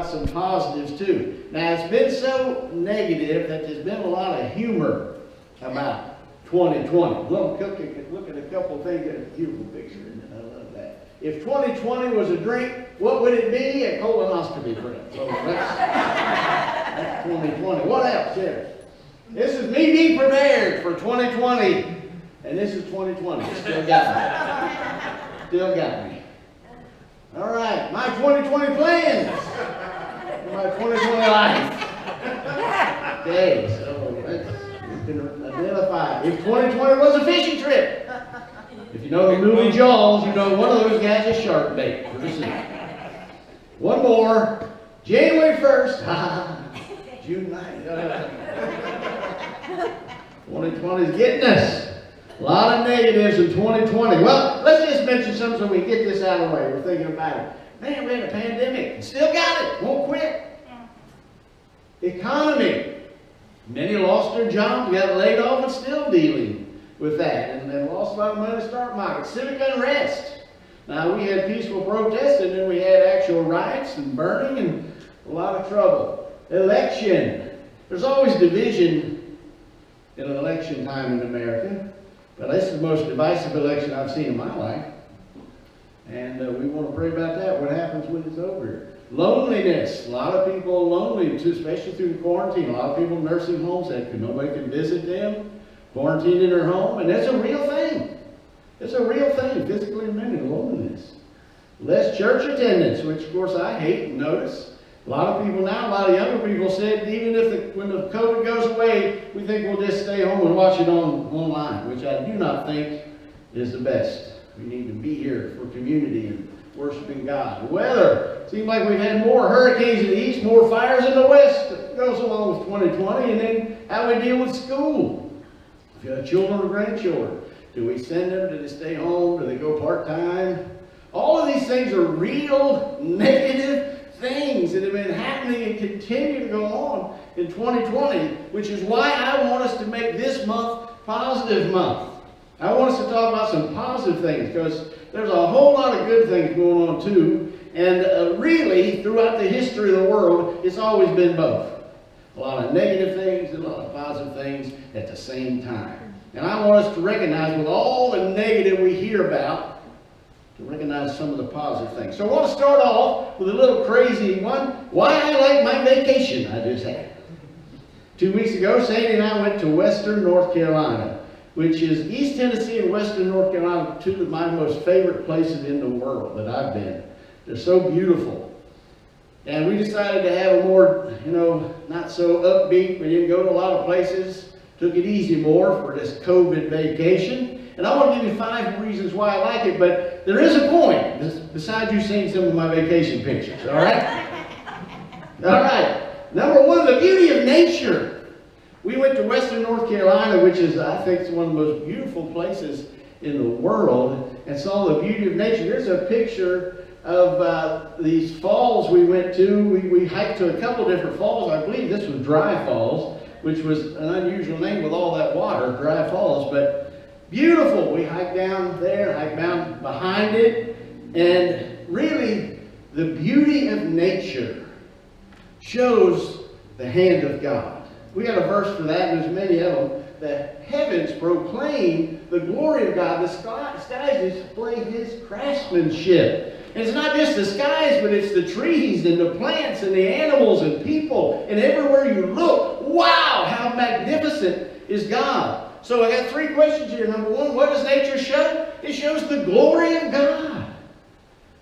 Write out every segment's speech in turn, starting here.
about some positives too. Now, it's been so negative that there's been a lot of humor about 2020. Look at a couple things. There's a beautiful picture in it. I love that. If 2020 was a drink, what would it be? A colonoscopy prep. So that's 2020. What else here? This is me being prepared for 2020. And this is 2020. Still got me. Still got me. All right. My 2020 plans. My 2020 life. Okay. So you can identify. If 2020 was a fishing trip. If you know the movie Jaws, you know one of those guys is shark bait. One more. January 1st. June 9th. 2020 is getting us. A lot of negatives in 2020. Well, let's just mention some so we can get this out of the way. We're thinking about it. Man, we had a pandemic. Still got it. Won't quit. Economy. Many lost their jobs, got laid off, and still dealing with that. And then lost a lot of money in the stock market. Civic unrest. Now, we had peaceful protests, and then we had actual riots and burning and a lot of trouble. Election. There's always division in an election time in America. But this is the most divisive election I've seen in my life. And we want to pray about that, what happens when it's over. Loneliness. A lot of people lonely, too, especially through quarantine. A lot of people in nursing homes that nobody can visit them, quarantined in their home. And that's a real thing. It's a real thing, physically and mentally, loneliness. Less church attendance, which of course I hate and notice. A lot of people now, a lot of younger people said, even if when the COVID goes away, we think we'll just stay home and watch it online, which I do not think is the best. We need to be here for community and worshiping God. The weather. Seems like we've had more hurricanes in the east, more fires in the west. It goes along with 2020. And then how we deal with school. If you have children or grandchildren, do we send them? Do they stay home? Do they go part-time? All of these things are real negative things that have been happening and continue to go on in 2020, which is why I want us to make this month Positive Month. I want us to talk about some positive things because there's a whole lot of good things going on too, and really throughout the history of the world it's always been both. A lot of negative things and a lot of positive things at the same time. And I want us to recognize with all the negative we hear about, to recognize some of the positive things. So I want to start off with a little crazy one. Why I like my vacation I just had. 2 weeks ago, Sandy and I went to Western North Carolina, which is East Tennessee and Western North Carolina, two of my most favorite places in the world that I've been. They're so beautiful. And we decided to have a more, not so upbeat. We didn't go to a lot of places. Took it easy more for this COVID vacation. And I want to give you 5 reasons why I like it, but there is a point, besides you seeing some of my vacation pictures, all right? All right. Number 1, the beauty of nature. We went to Western North Carolina, which is, I think, one of the most beautiful places in the world, and saw the beauty of nature. Here's a picture of these falls we went to. We hiked to a couple different falls. I believe this was Dry Falls, which was an unusual name with all that water, Dry Falls, but beautiful. We hiked down there, hiked down behind it, and really the beauty of nature shows the hand of God. We got a verse for that, and there's many of them. The heavens proclaim the glory of God. The skies display His craftsmanship. And it's not just the skies, but it's the trees and the plants and the animals and people. And everywhere you look, wow, how magnificent is God. So I got 3 questions here. Number 1, what does nature show? It shows the glory of God.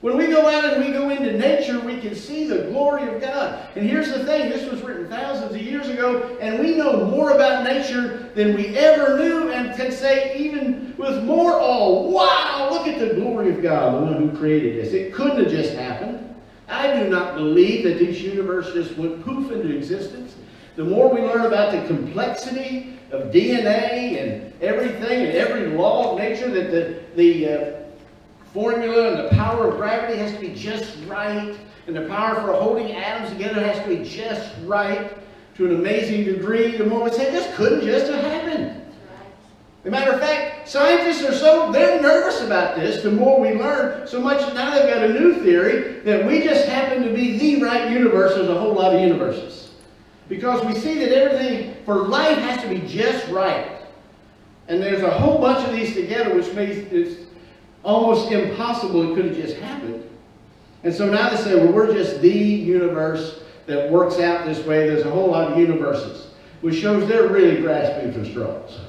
When we go out and we go into nature, we can see the glory of God. And here's the thing, this was written thousands of years ago, and we know more about nature than we ever knew, and can say even with more awe, wow, look at the glory of God, the one who created this. It couldn't have just happened. I do not believe that this universe just went poof into existence. The more we learn about the complexity of DNA and everything and every law of nature, that the formula and the power of gravity has to be just right, and the power for holding atoms together has to be just right to an amazing degree, the more we say this couldn't just have happened. As a matter of fact, fact, scientists they're nervous about this. The more we learn, so much now they've got a new theory that we just happen to be the right universe. There's a whole lot of universes. Because we see that everything for life has to be just right. And there's a whole bunch of these together, which makes it almost impossible it could have just happened. And so now they say, well, we're just the universe that works out this way. There's a whole lot of universes, which shows they're really grasping for straws.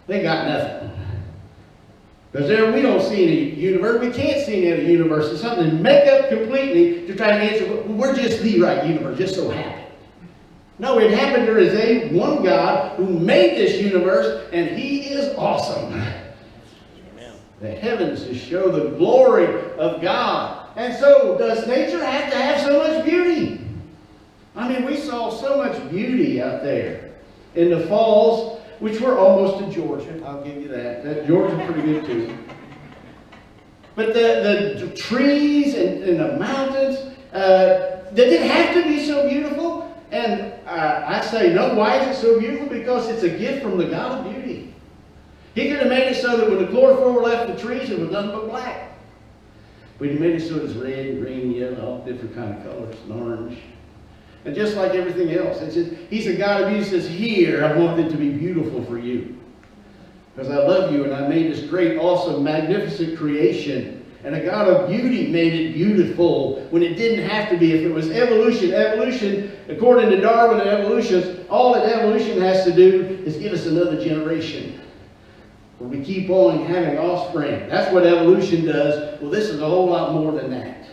They got nothing. Because there we don't see any universe. We can't see any other universe. It's something to make up completely to try to answer, well, we're just the right universe, just so happened. No, it happened there is one God who made this universe, and He is awesome. Amen. The heavens to show the glory of God. And so, does nature have to have so much beauty? I mean, we saw so much beauty out there in the falls, which were almost to Georgia. I'll give you that. Georgia's pretty good too. But the trees and the mountains, did it have to be so beautiful? And I say, no, why is it so beautiful? Because it's a gift from the God of beauty. He could have made it so that when the chlorophyll left the trees, it was nothing but black. But He made it so it's red, green, yellow, all different kind of colors, and orange. And just like everything else, it's just, He's a God of beauty. He says, here, I want it to be beautiful for you. Because I love you, and I made this great, awesome, magnificent creation. And a God of beauty made it beautiful when it didn't have to be. If it was evolution, according to Darwin and evolution, all that evolution has to do is give us another generation. Where we keep on having offspring. That's what evolution does. Well, this is a whole lot more than that.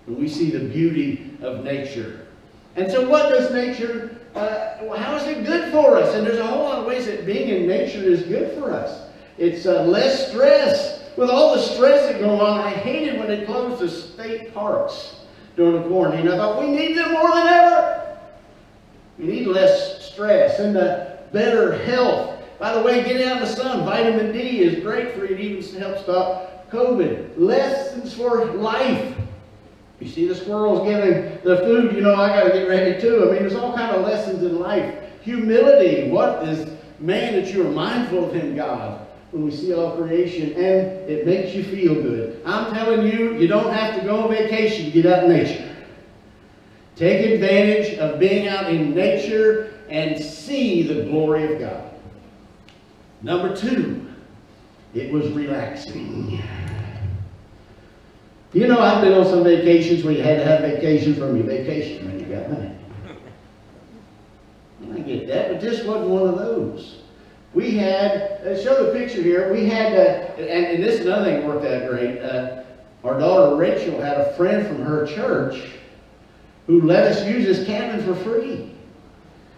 When we see the beauty of nature. And so what does nature, how is it good for us? And there's a whole lot of ways that being in nature is good for us. It's less stress. With all the stress that goes on, I hated when they closed the state parks during the quarantine. I thought, we need them more than ever. We need less stress and better health. By the way, getting out in the sun, vitamin D is great for you. It even helps stop COVID. Lessons for life. You see the squirrels getting the food, you know, I got to get ready too. I mean, there's all kind of lessons in life. Humility. What is man that you are mindful of Him, God? When we see all creation, and it makes you feel good. I'm telling you, you don't have to go on vacation to get out in nature. Take advantage of being out in nature and see the glory of God. Number 2, it was relaxing. You know, I've been on some vacations where you had to have vacation from your vacation when you got money. I get that, but this wasn't one of those. We had, show the picture here, we had, and this is another thing that worked out great. Our daughter Rachel had a friend from her church who let us use his cabin for free.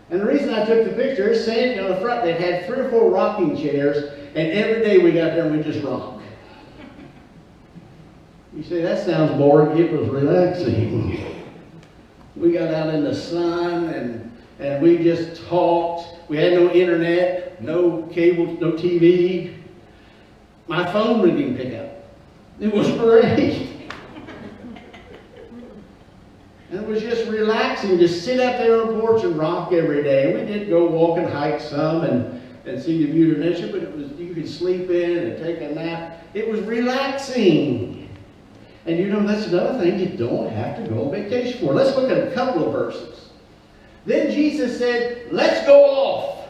And the reason I took the picture is saying on the front, they had 3 or 4 rocking chairs, and every day we got there and we just rocked. You say, that sounds boring. It was relaxing. We got out in the sun and we just talked. We had no internet, no cable, no TV. My phone didn't pick up. It was great. And it was just relaxing, just sit out there on the porch and rock every day. We did go walk and hike some and see the beauty of nature, but it was, you could sleep in and take a nap. It was relaxing. And you know, that's another thing you don't have to go on vacation for. Let's look at a couple of verses. Then Jesus said, let's go off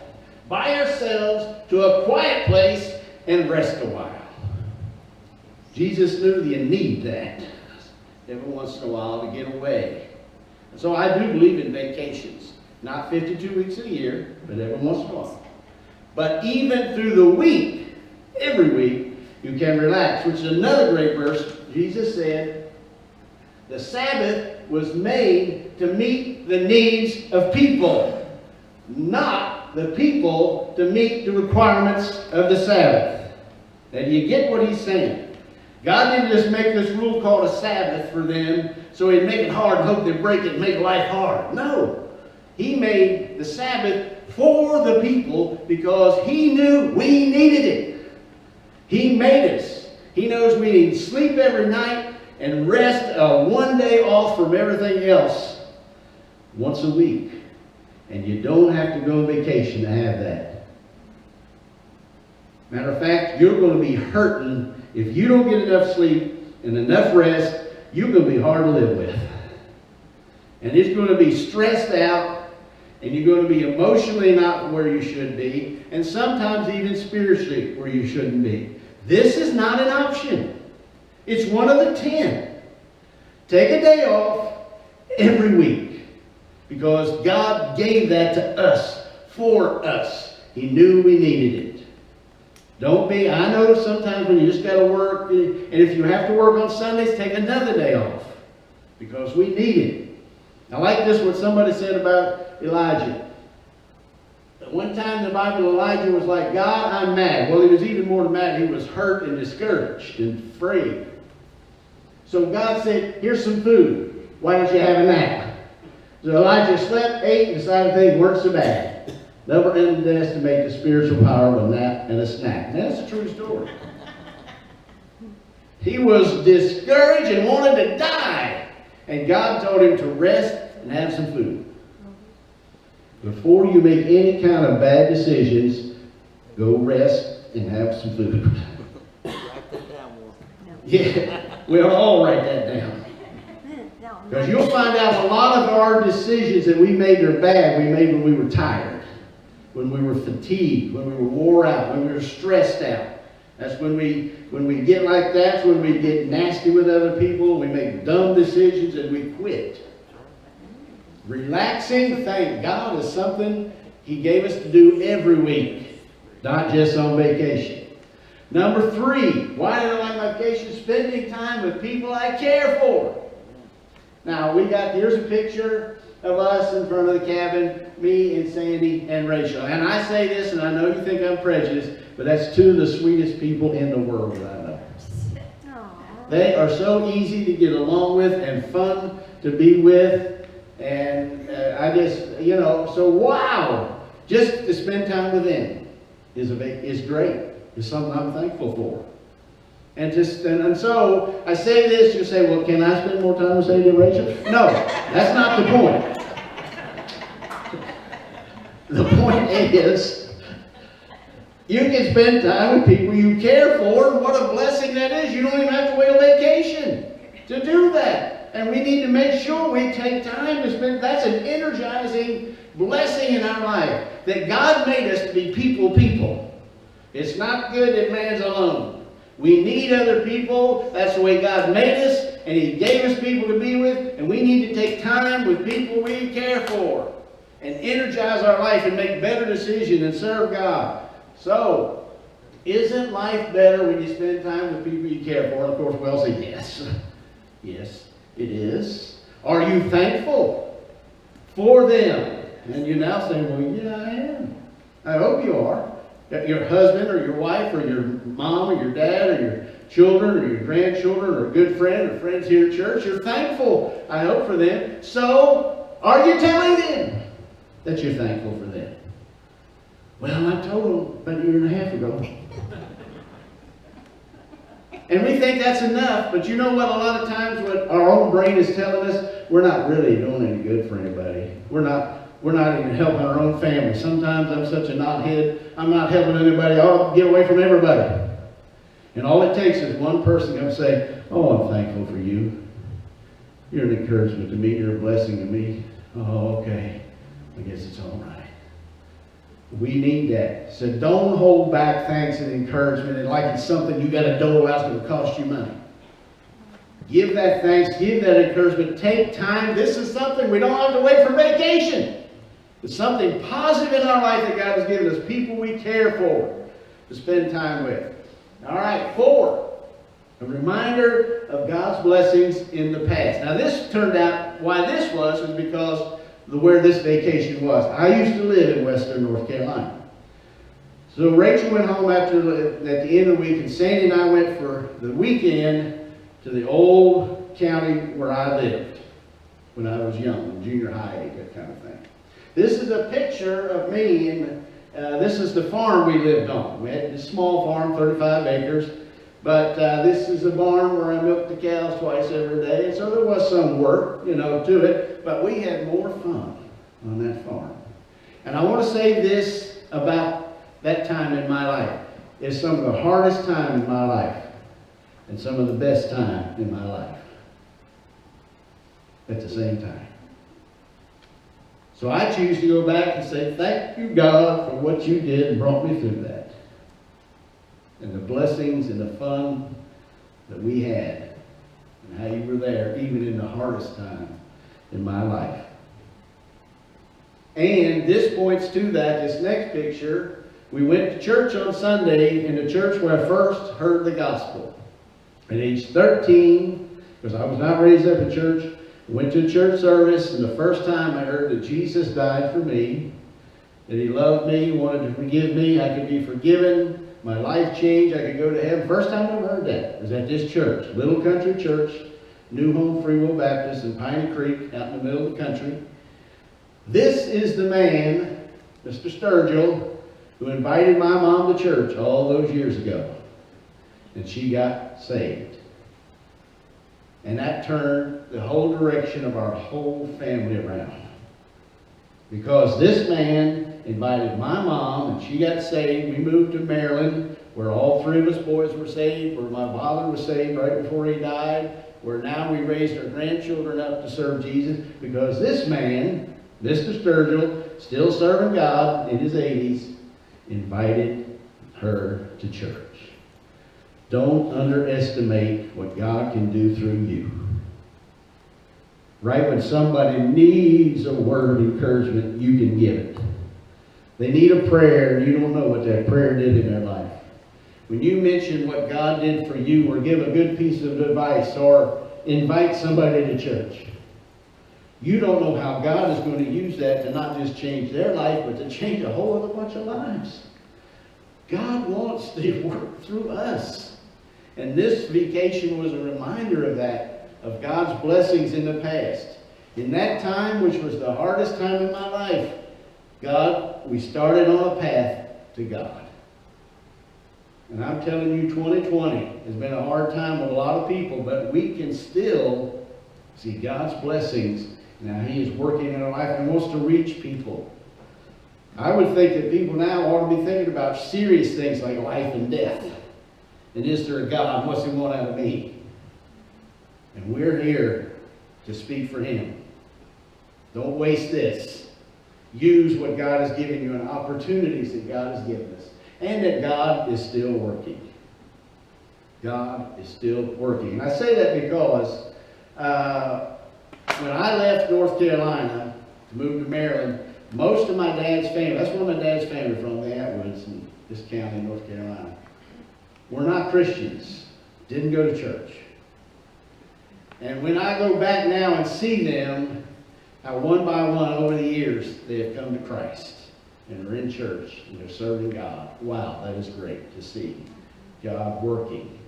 by ourselves to a quiet place and rest a while. Jesus knew you need that every once in a while to get away. And so I do believe in vacations. Not 52 weeks a year, but every once in a while. But even through the week, every week, you can relax, which is another great verse. Jesus said, the Sabbath was made to meet the needs of people, not the people to meet the requirements of the Sabbath. Now, do you get what he's saying? God didn't just make this rule called a Sabbath for them so he'd make it hard and hope they'd break it and make life hard. No. He made the Sabbath for the people because he knew we needed it. He made us. He knows we need sleep every night and rest one day off from everything else once a week. And you don't have to go on vacation to have that. Matter of fact, you're going to be hurting if you don't get enough sleep and enough rest. You're going to be hard to live with. And it's going to be stressed out, and you're going to be emotionally not where you should be, and sometimes even spiritually where you shouldn't be. This is not an option. It's one of the 10. Take a day off every week, because God gave that to us, for us. He knew we needed it. Don't be, I know sometimes when you just got to work, and if you have to work on Sundays, take another day off, because we need it. I like this, what somebody said about Elijah. At one time in the Bible, Elijah was like, God, I'm mad. Well, he was even more than mad. He was hurt and discouraged and afraid. So God said, here's some food. Why don't you have a nap? So Elijah slept, ate, and decided things weren't so bad. Never underestimate the spiritual power of a nap and a snack. And that's a true story. He was discouraged and wanted to die. And God told him to rest and have some food. Before you make any kind of bad decisions, go rest and have some food. Write that down more. Yeah, we'll all write that down. Because you'll find out a lot of our decisions that we made are bad, we made when we were tired, when we were fatigued, when we were wore out, when we were stressed out. That's when we get like that, that's when we get nasty with other people, we make dumb decisions, and we quit. Relaxing, thank God, is something He gave us to do every week, not just on vacation. Number 3, why did I like vacation? Spending time with people I care for. Now, here's a picture of us in front of the cabin, me and Sandy and Rachel. And I say this, and I know you think I'm prejudiced, but that's 2 of the sweetest people in the world that I know. They are so easy to get along with and fun to be with. And I just, so wow, just to spend time with them is great. It's something I'm thankful for. And so I say this, you say, well, can I spend more time with Sandy and Rachel? No, that's not the point. The point is, you can spend time with people you care for, and what a blessing that is. You don't even have to wait a vacation to do that. And we need to make sure we take time to spend. That's an energizing blessing in our life. That God made us to be people. It's not good that man's alone. We need other people. That's the way God made us. And He gave us people to be with. And we need to take time with people we care for. And energize our life and make better decisions and serve God. So, isn't life better when you spend time with people you care for? And of course, we all say yes. Yes, it is. Are you thankful for them? And you now say, well, yeah, I am. I hope you are. Your husband or your wife or your mom or your dad or your children or your grandchildren or a good friend or friends here at church, you're thankful, I hope, for them. So, are you telling them that you're thankful for them? Well, I told them about a year and a half ago. And we think that's enough, but you know what? A lot of times what our own brain is telling us, we're not really doing any good for anybody. We're not even helping our own family. Sometimes I'm such a knothead, I'm not helping anybody. I'll get away from everybody. And all it takes is one person to come say, oh, I'm thankful for you. You're an encouragement to me. You're a blessing to me. Oh, okay. I guess it's all right. We need that. So don't hold back thanks and encouragement and like it's something you got to dole out that's going to cost you money. Give that thanks. Give that encouragement. Take time. This is something we don't have to wait for vacation. It's something positive in our life that God has given us. People we care for to spend time with. All right, 4. A reminder of God's blessings in the past. Now this turned out, why this was because where this vacation was. I used to live in western North Carolina. So Rachel went home at the end of the week, and Sandy and I went for the weekend to the old county where I lived when I was young, junior high age, that kind of thing. This is a picture of me, and this is the farm we lived on. We had this small farm, 35 acres, but this is a barn where I milked the cows twice every day, and so there was some work, to it, but we had more fun on that farm. And I want to say this about that time in my life. is some of the hardest time in my life and some of the best time in my life at the same time. So I choose to go back and say, thank you, God, for what you did and brought me through that. And the blessings and the fun that we had and how you were there even in the hardest time in my life. And this points to that, this next picture. We went to church on Sunday, in the church where I first heard the gospel. At age 13, because I was not raised up in church, I went to a church service, and the first time I heard that Jesus died for me, that he loved me, wanted to forgive me, I could be forgiven, my life changed, I could go to heaven. First time I ever heard that was at this church, Little Country Church, New Home Free Will Baptist in Piney Creek, out in the middle of the country. This is the man, Mr. Sturgill, who invited my mom to church all those years ago. And she got saved. And that turned the whole direction of our whole family around. Because this man invited my mom, and she got saved. We moved to Maryland, where all three of us boys were saved, where my father was saved right before he died, where now we raised our grandchildren up to serve Jesus. Because this man, Mr. Sturgill, still serving God in his 80s, invited her to church. Don't underestimate what God can do through you. Right when somebody needs a word of encouragement, you can give it. They need a prayer, and you don't know what that prayer did in their life. When you mention what God did for you, or give a good piece of advice, or invite somebody to church, you don't know how God is going to use that to not just change their life, but to change a whole other bunch of lives. God wants to work through us. And this vacation was a reminder of that, of God's blessings in the past. In that time, which was the hardest time in my life, we started on a path to God. And I'm telling you, 2020 has been a hard time with a lot of people, but we can still see God's blessings. Now he is working in our life and wants to reach people. I would think that people now ought to be thinking about serious things like life and death. And is there a God? What's he want out of me? And we're here to speak for him. Don't waste this. Use what God has given you and opportunities that God has given us. And that God is still working. God is still working. And I say that because when I left North Carolina to move to Maryland, most of my dad's family, that's where my dad's family from, the Atwoods in this county, North Carolina, were not Christians, didn't go to church. And when I go back now and see them, how one by one over the years they have come to Christ and are in church and they're serving God. Wow, that is great to see God working.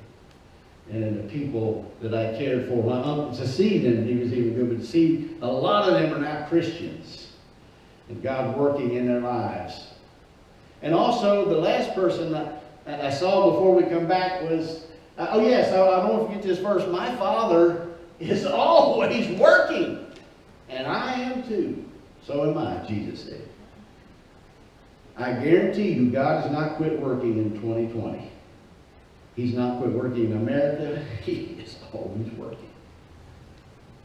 And in the people that I cared for, my uncle, to see them, he was even good, but to see a lot of them are now Christians. And God working in their lives. And also, the last person I saw before we come back was, I don't want to forget this verse. My Father is always working. And I am too. So am I, Jesus said. I guarantee you, God has not quit working in 2020. He's not quit working in America. He is always working.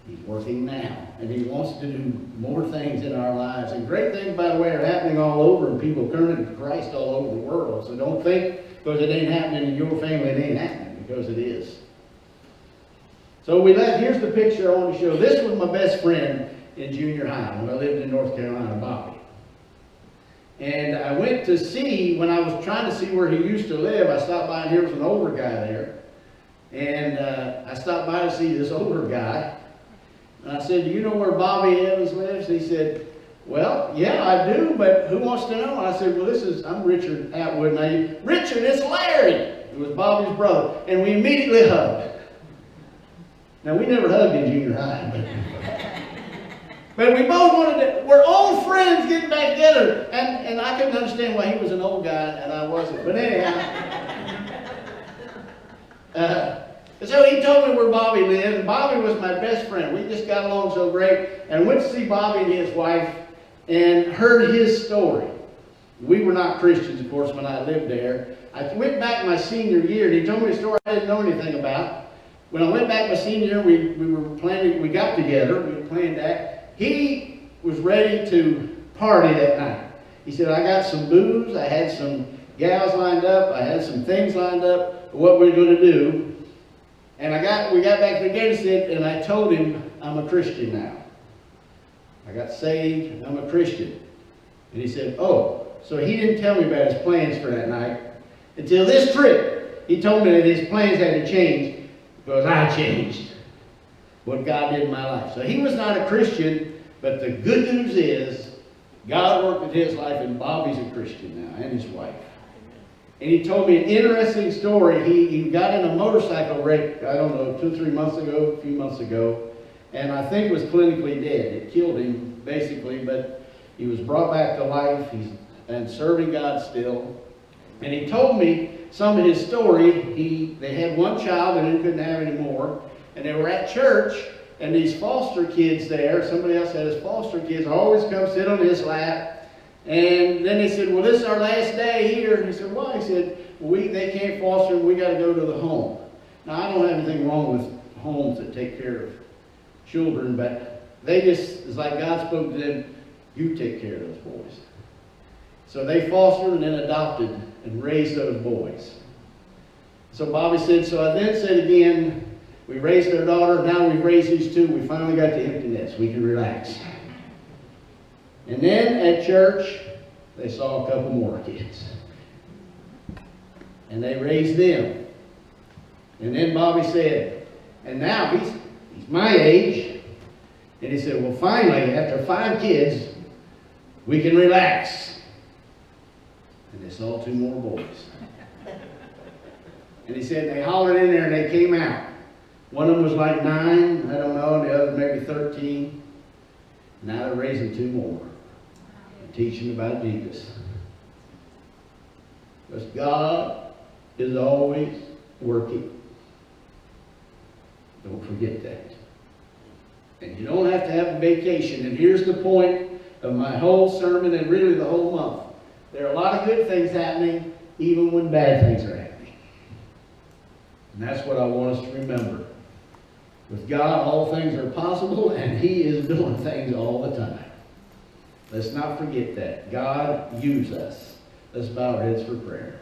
He's working now. And he wants to do more things in our lives. And great things, by the way, are happening all over, and people turning to Christ all over the world. So don't think because it ain't happening in your family, it ain't happening, because it is. So here's the picture I want to show. This was my best friend in junior high when I lived in North Carolina, Bobby. And I went to see, when I was trying to see where he used to live, I stopped by and here was an older guy there. And I stopped by to see this older guy. And I said, do you know where Bobby Evans lives? And he said, well, yeah, I do, but who wants to know? And I said, well, I'm Richard Atwood. And Richard, it's Larry. It was Bobby's brother. And we immediately hugged. Now, we never hugged in junior high. But we both wanted to, we're old friends getting back together. And I couldn't understand why he was an old guy and I wasn't. But anyhow. So he told me where Bobby lived. And Bobby was my best friend. We just got along so great. And went to see Bobby and his wife and heard his story. we were not Christians, of course, when I lived there. I went back my senior year, and he told me a story I didn't know anything about. When I went back my senior year, we got together, we planned that. He was ready to party that night. He said, I got some booze, I had some gals lined up, I had some things lined up, what we're going to do. And we got back together, and I told him, I'm a Christian now. I got saved, I'm a Christian. And he said, oh. So he didn't tell me about his plans for that night. Until this trip, he told me that his plans had to change because I changed what God did in my life. So he was not a Christian, but the good news is God worked in his life, and Bobby's a Christian now, and his wife. And he told me an interesting story. He got in a motorcycle wreck, I don't know, 2 or 3 months ago, a few months ago, and I think was clinically dead. It killed him, basically, but he was brought back to life. He's and serving God still. And he told me some of his story. They had one child and then couldn't have any more. And they were at church, and these foster kids there, somebody else had his foster kids, always come sit on his lap. And then they said, well, this is our last day here. And he said, why? He said, well, they can't foster them, we got to go to the home. Now, I don't have anything wrong with homes that take care of children, but it's like God spoke to them, you take care of those boys. So they fostered and then adopted and raised those boys. So Bobby said, so I then said again, we raised our daughter, now we've raised these two, we finally got the empty nest, we can relax. And then at church, they saw a couple more kids. And they raised them. And then Bobby said, and now he's my age, and he said, well, finally, after 5 kids, we can relax. And they saw 2 more boys. And he said they hollered in there and they came out. One of them was like 9, I don't know, and the other maybe 13. Now they're raising 2 more and teaching about Jesus. Because God is always working. Don't forget that. And you don't have to have a vacation. And here's the point of my whole sermon and really the whole month. There are a lot of good things happening, even when bad things are happening. And that's what I want us to remember. With God, all things are possible, and He is doing things all the time. Let's not forget that. God, use us. Let's bow our heads for prayer.